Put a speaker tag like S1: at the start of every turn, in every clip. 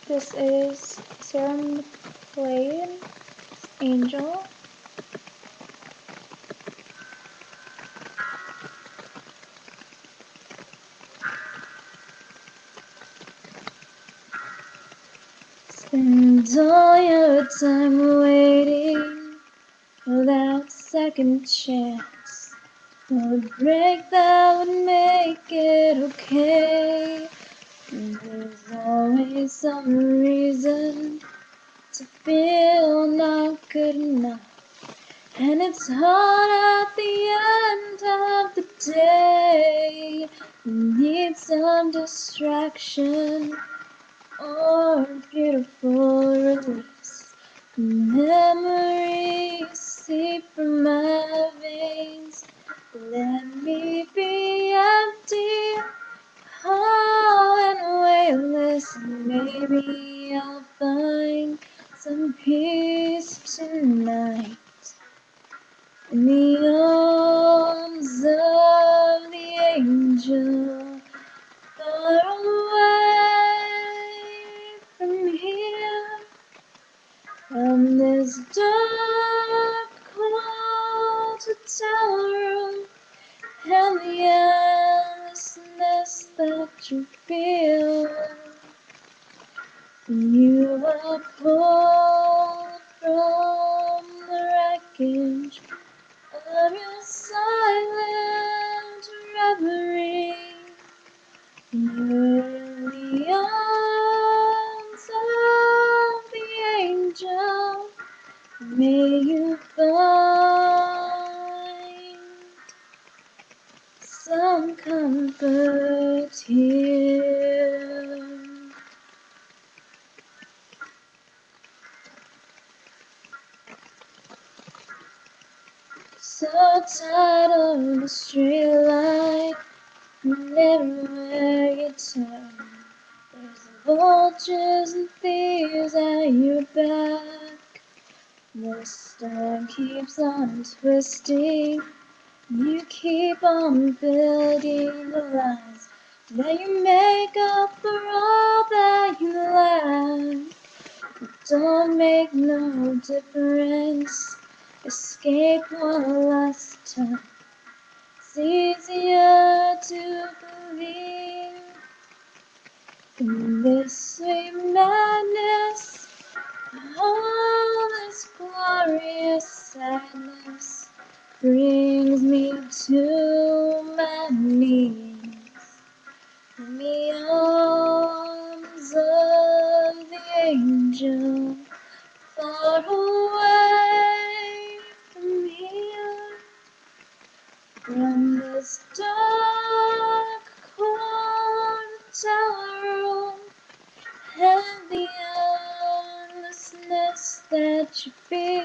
S1: This is Sarah McLean, Angel. Spend all your time waiting for that second chance, for a break that would make it okay. There's always some reason to feel not good enough, and it's hard at the end of the day. You need some distraction or a beautiful release. Memories seep from my veins. Let me be empty, hollow and weightless. Maybe I'll find some peace tonight in the arms of the angel, far away from here, from this dark, cold hotel room, and the endlessness that you feel. You are pulled from the wreckage of your silent reverie. You're in the arms of the angel. May you find some comfort here. So tired of the street light, and everywhere you turn, there's vultures and thieves at your back. The storm keeps on twisting, you keep on building the lies that you make up for all that you lack. It don't make no difference, escape one last time. It's easier to believe in this sweet madness, all this glorious sadness brings me to my knees in the arms of the angel, far away from here, from this dark, cold tower room, and the endlessness that you feel.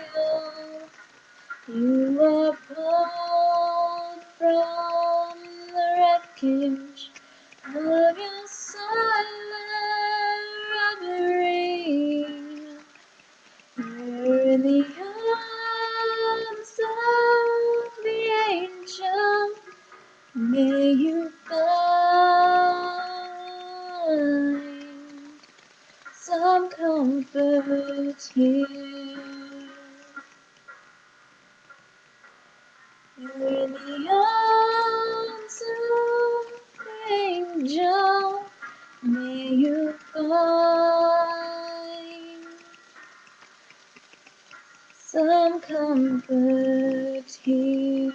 S1: You are pulled from the wreckage of your silent reverie. You're in the arms of the angel. May you find some comfort here. You're in the arms of the angel. May you find some comfort here.